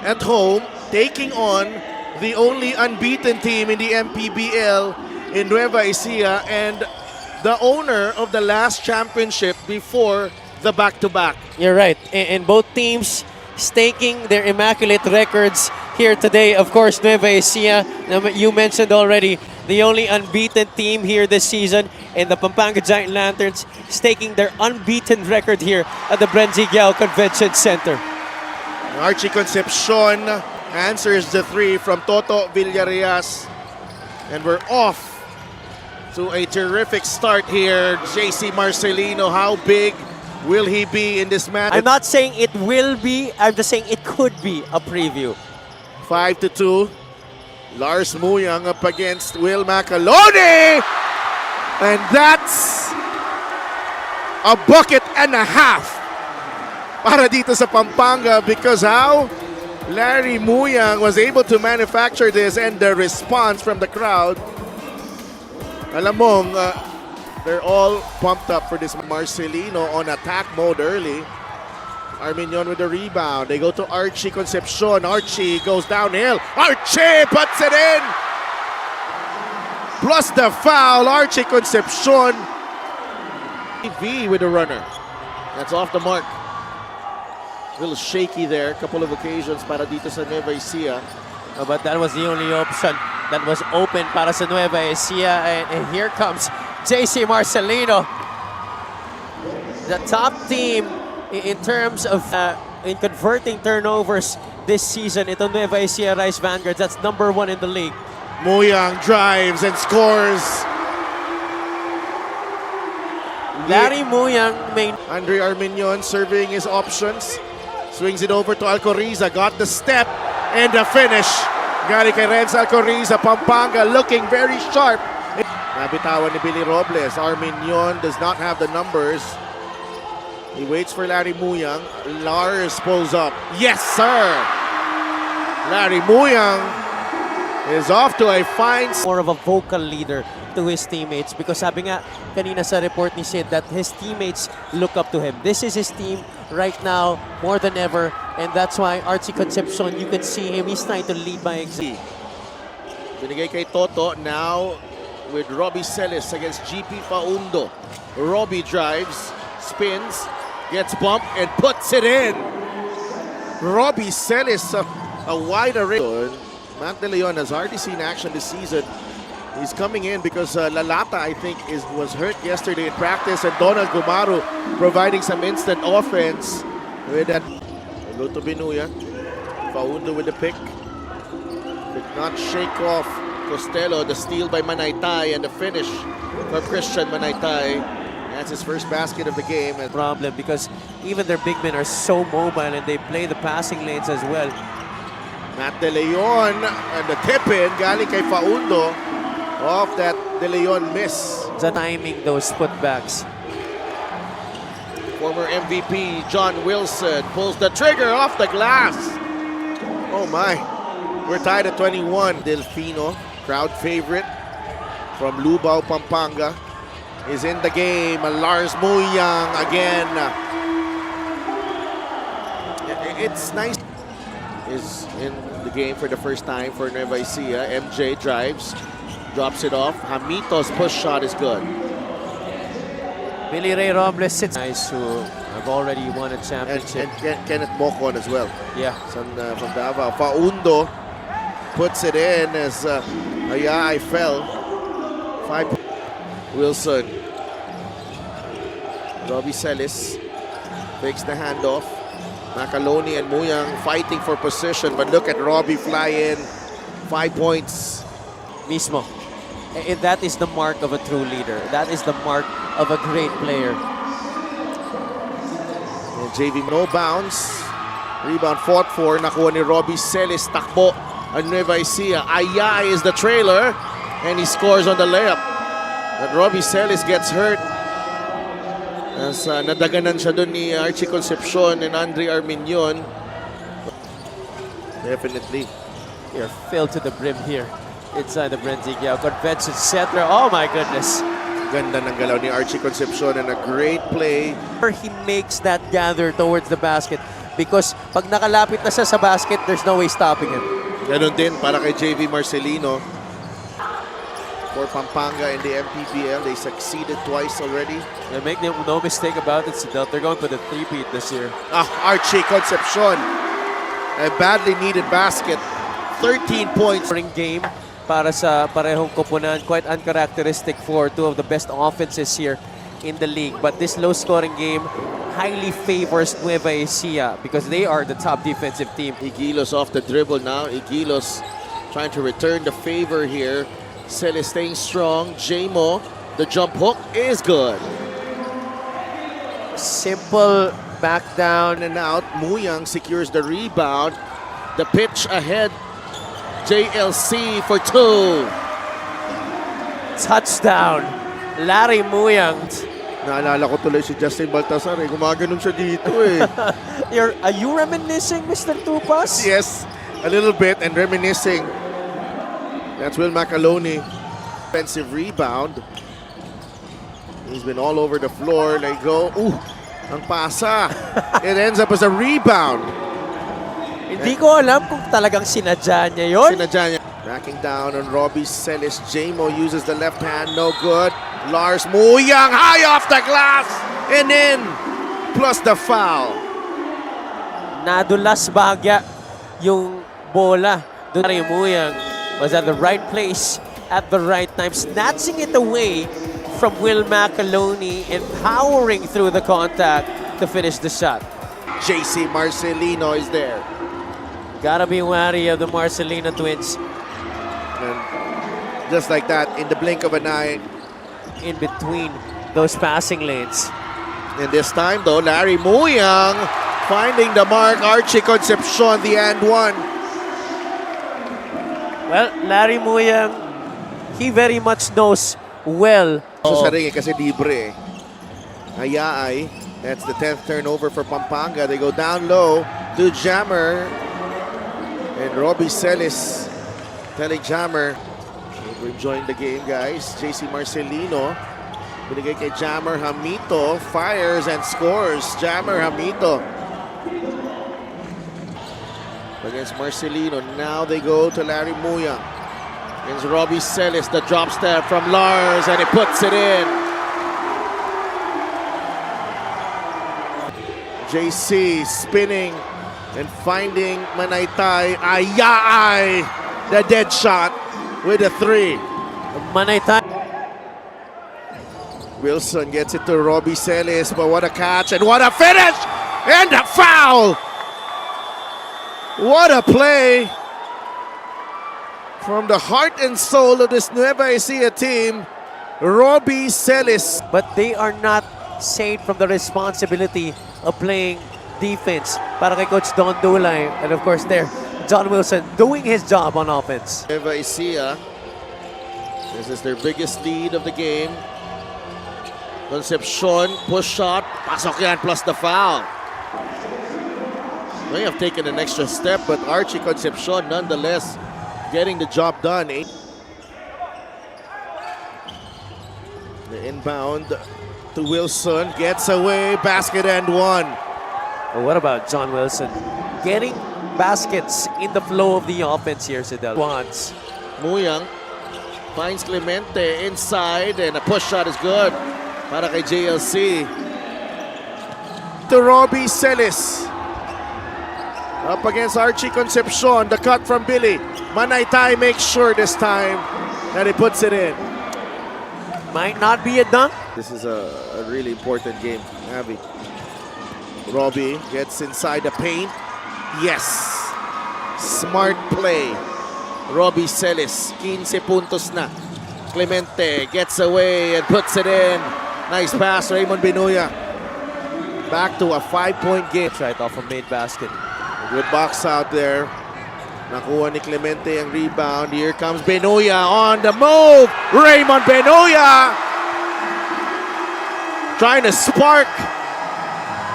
at home, taking on the only unbeaten team in the MPBL in Nueva Ecija and the owner of the last championship before the back-to-back. You're right. And both teams staking their immaculate records here today. Of course, Nueva Ecija, you mentioned already, the only unbeaten team here this season, and the Pampanga Giant Lanterns staking their unbeaten record here at the Brenzigiao Convention Center. Archie Concepcion answers the three from Toto Villarreas, and we're off to a terrific start here. JC Marcelino, how big will he be in this match? I'm not saying it will be, I'm just saying it could be a preview. 5-2. Lars Muyang up against Will Macalone. And that's a bucket and a half para dito sa Pampanga, because how Larry Muyang was able to manufacture this and the response from the crowd. Alam mo, they're all pumped up for this. Marcelino on attack mode early. Arminion with the rebound. They go to Archie Concepcion. Archie goes downhill. Archie puts it in! Plus the foul, Archie Concepcion. V with the runner. That's off the mark. A little shaky there. A couple of occasions para dito sa Nueva Ecija. But that was the only option that was open para sa Nueva Ecija. And here comes JC Marcelino. The top team in terms of in converting turnovers this season. Ito Nueva Ecija Rice Vanguards. That's #1 in the league. Muyang drives and scores. Larry Muyang main. Andre Arminion surveying his options. Swings it over to Alcoriza. Got the step and the finish. Gary kay Renz Alcoriza. Pampanga looking very sharp. Nabitawan ni Billy Robles. Arminion does not have the numbers. He waits for Larry Muyang. Lars pulls up. Yes, sir! Larry Muyang is off to a fine... More of a vocal leader to his teammates, because sabi nga kanina sa report ni Sid that his teammates look up to him. This is his team right now more than ever, and that's why Archie Concepcion, you can see him, he's trying to lead by example. Binigay kay Toto now with Robbie Celis against GP Faundo. Robbie drives, spins, gets bumped and puts it in. Robbie Celis, a wide array. Mac De Leon has hardly seen action this season. He's coming in because Lalata, I think, was hurt yesterday in practice, and Donald Gumaru providing some instant offense with that. Luto Binuya, Faundo with the pick. Did not shake off Costello. The steal by Manaytay and the finish for Christian Manaytay. That's his first basket of the game. Problem because even their big men are so mobile and they play the passing lanes as well. Matt De Leon and the tip-in galing kay Faundo off that De Leon miss. The timing those putbacks. Former MVP John Wilson pulls the trigger off the glass. Oh my. We're tied at 21. Delfino, crowd favorite from Lubao, Pampanga, is in the game. Lars Muyang again. It's nice. Is in the game for the first time for Nueva Ecija. MJ drives, drops it off. Hamito's push shot is good. Billy Ray Robles sits. Guys who have already won a championship. And Kenneth Mocon as well. Yeah. From Davao. Faundo puts it in as I fell. 5. Wilson. Robbie Celis takes the handoff. Macalone and Muyang fighting for position, but look at Robbie fly in. 5 points. Mismo. And that is the mark of a true leader. That is the mark of a great player. And JV no bounce. Rebound fought for. Nakuha ni Robbie Celis. Takbo ang Nueva Ecija. Aya is the trailer. And he scores on the layup. But Robbie Celis gets hurt. As nadaganan siya doon ni Archie Concepcion and Andre Arminion. Definitely. You're filled to the brim here inside the Brenzigiao Convention Center. Oh my goodness. Ganda ng galaw ni Archie Concepcion and a great play. He makes that gather towards the basket. because pag nakalapit na siya sa basket, there's no way stopping him. Ganun din para kay JV Marcelino. For Pampanga in the MPBL, they succeeded twice already. And make no mistake about it, Sidel, they're going for the three-peat this year. Archie Concepcion. A badly needed basket. 13 points. Game para sa parehong koponan. Quite uncharacteristic for two of the best offenses here in the league. But this low-scoring game highly favors Nueva Ecija because they are the top defensive team. Igilos off the dribble now. Igilos trying to return the favor here. Celes staying strong. Jamo, the jump hook is good. Simple back down And out. Muyang secures the rebound. The pitch ahead. JLC for two. touchdown. Larry Muyang. Naalala ko tuloy si Justin Baltasar eh. Gumaganon siya dito eh. Are you reminiscing, Mr. Tupas? Yes, a little bit and reminiscing. That's Will Macaloni. Offensive rebound. He's been all over the floor. They go, ang pasa. It ends up as a rebound. Hindi ko alam kung talagang sinadya niya yun. Sinadya niya. Backing down on Robbie Celis. Jamo uses the left hand. No good. Lars Muyang high off the glass. And in. Plus the foul. Nadulas bagya yung bola. Larry Muyang was at the right place at the right time, snatching it away from Will Macaloni and powering through the contact to finish the shot. JC Marcelino is there. Gotta be wary of the Marcelino twins. And just like that, in the blink of an eye. In between those passing lanes. And this time though, Larry Muyang finding the mark. Archie Concepcion, the and one. Well, Larry Muyang, he very much knows well. Sa sarili kasi libre eh. Ayaay. That's the 10th turnover for Pampanga. They go down low to Jammer. And Robbie Celis telling Jammer, we're enjoying the game, guys. JC Marcelino. Binigay kay Jammer Hamito. Fires and scores. Jammer Hamito. Against Marcelino. Now they go to Larry Muyang. Against Robbie Celis. The drop step from Lars. And he puts it in. JC spinning and finding Manaytay. Ayaay! The dead shot with a three. Manaytay. Wilson gets it to Robbie Celis, but what a catch and what a finish! And a foul! What a play from the heart and soul of this Nueva Ecija team, Robbie Celis. But they are not saved from the responsibility of playing defense para kay Coach Don Dulay. And of course there, John Wilson doing his job on offense. Nueva Ecija, this is their biggest lead of the game. Concepcion, push shot, pasok yan plus the foul. May have taken an extra step, but Archie Concepcion nonetheless getting the job done. The inbound to Wilson, gets away, basket and one. What about John Wilson? Getting baskets in the flow of the offense here, Sidel. Wants. Muyang finds Clemente inside and a push shot is good para kay JLC. To Robbie Celis. Up against Archie Concepcion, the cut from Billy. Manaytay makes sure this time that he puts it in. Might not be a dunk. This is a really important game, Abby. Robbie gets inside the paint. Yes. Smart play. Robbie Celis, 15 puntos na. Clemente gets away and puts it in. Nice pass, Raymond Benuya. Back to a 5-point game. Right off a made basket. Good box out there. Nakuha ni Clemente ang rebound. Here comes Benuya on the move. Raymond Benuya trying to spark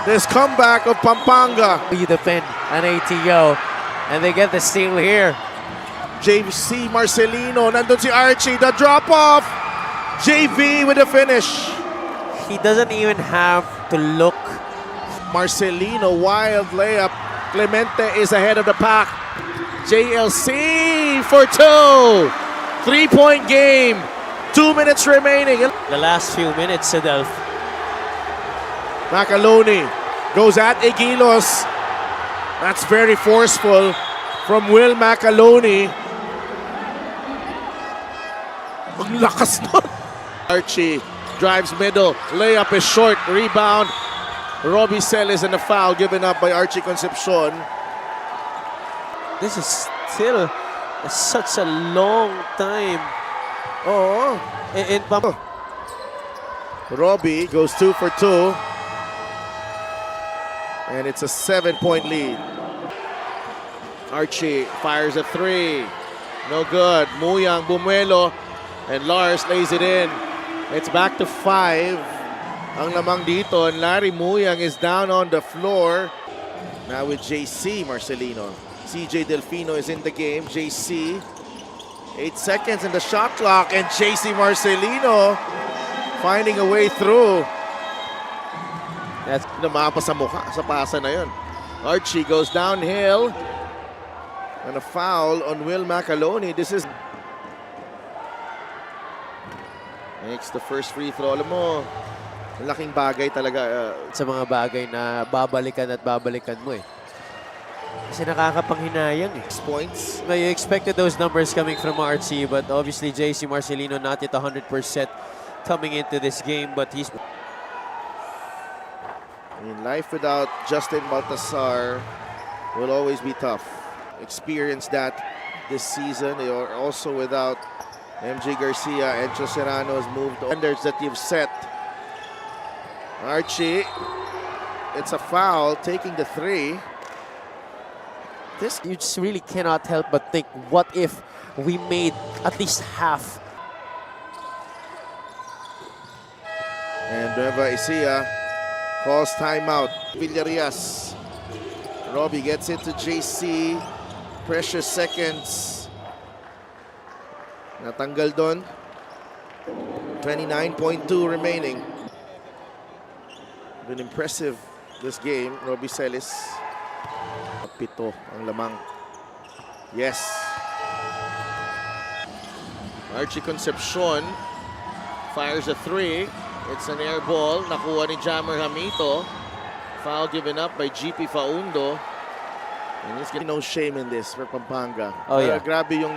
this comeback of Pampanga. You defend an ATO and they get the steal here. JC Marcelino, nandun si Archie, the drop off. JV with the finish. He doesn't even have to look. Marcelino, wild layup. Clemente is ahead of the pack. JLC for two. 3-point game. 2 minutes remaining. The last few minutes, Adelph. Macaloni goes at Egilos. That's very forceful from Will Macaloni. Ang lakas nun. Archie drives middle. Layup is short. Rebound. Robbie Celis and a foul given up by Archie Concepcion. This is still such a long time. Oh, In Robbie goes 2 for 2. And it's a 7-point lead. Archie fires a three. No good. Muyang, Bumuelo, and Lars lays it in. It's back to 5. Ang lamang dito, and Larry Muyang is down on the floor. Now with JC Marcelino. CJ Delfino is in the game. JC, 8 seconds in the shot clock, and JC Marcelino finding a way through. That's Namapa sa mukha sa pasa na yun. Archie goes downhill. And a foul on Will Macaloni. This is... Makes the first free throw. Alam mo, laking bagay talaga. sa mga bagay na babalikan at babalikan mo eh. Kasi nakakapanghinayang eh. 6 points. You expected those numbers coming from RC, but obviously JC Marcelino not yet 100% coming into this game, but he's... In life without Justin Baltasar will always be tough. Experienced that this season. They are also without MJ Garcia. and Serrano has moved on. Standards that you've set. Archie, it's a foul, taking the three. This, you just really cannot help but think, what if we made at least half? And Nueva Ecija calls timeout. Villarias. Robbie gets it to JC. Precious seconds. Natanggal doon. 29.2 remaining. Been impressive this game. Robbie Celis. Pito ang lamang. Yes. Archie Concepcion fires a three. It's an air ball. Nakuha ni Jammer Hamito. Foul given up by GP Faundo. And he's getting no shame in this for Pampanga. Oh, yeah. Grabe yung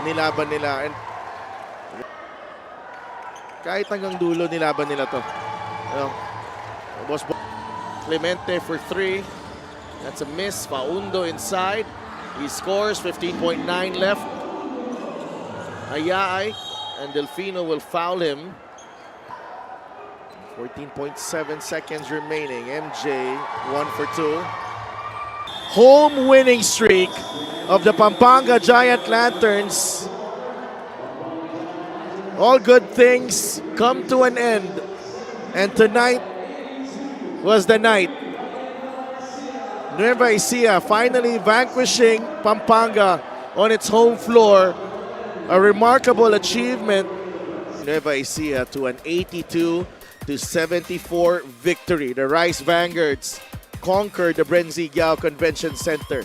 nilaban nila. And kahit hanggang dulo nilaban nila to. Boss Clemente for three. That's a miss. Faundo inside. He scores. 15.9 left. Ayaay and Delfino will foul him. 14.7 seconds remaining. MJ 1 for 2. Home winning streak of the Pampanga Giant Lanterns. All good things come to an end. And tonight was the night. Nueva Ecija finally vanquishing Pampanga on its home floor. A remarkable achievement. Nueva Ecija to an 82-74 victory. The Rice Vanguards conquered the Brenzy Giao Convention Center.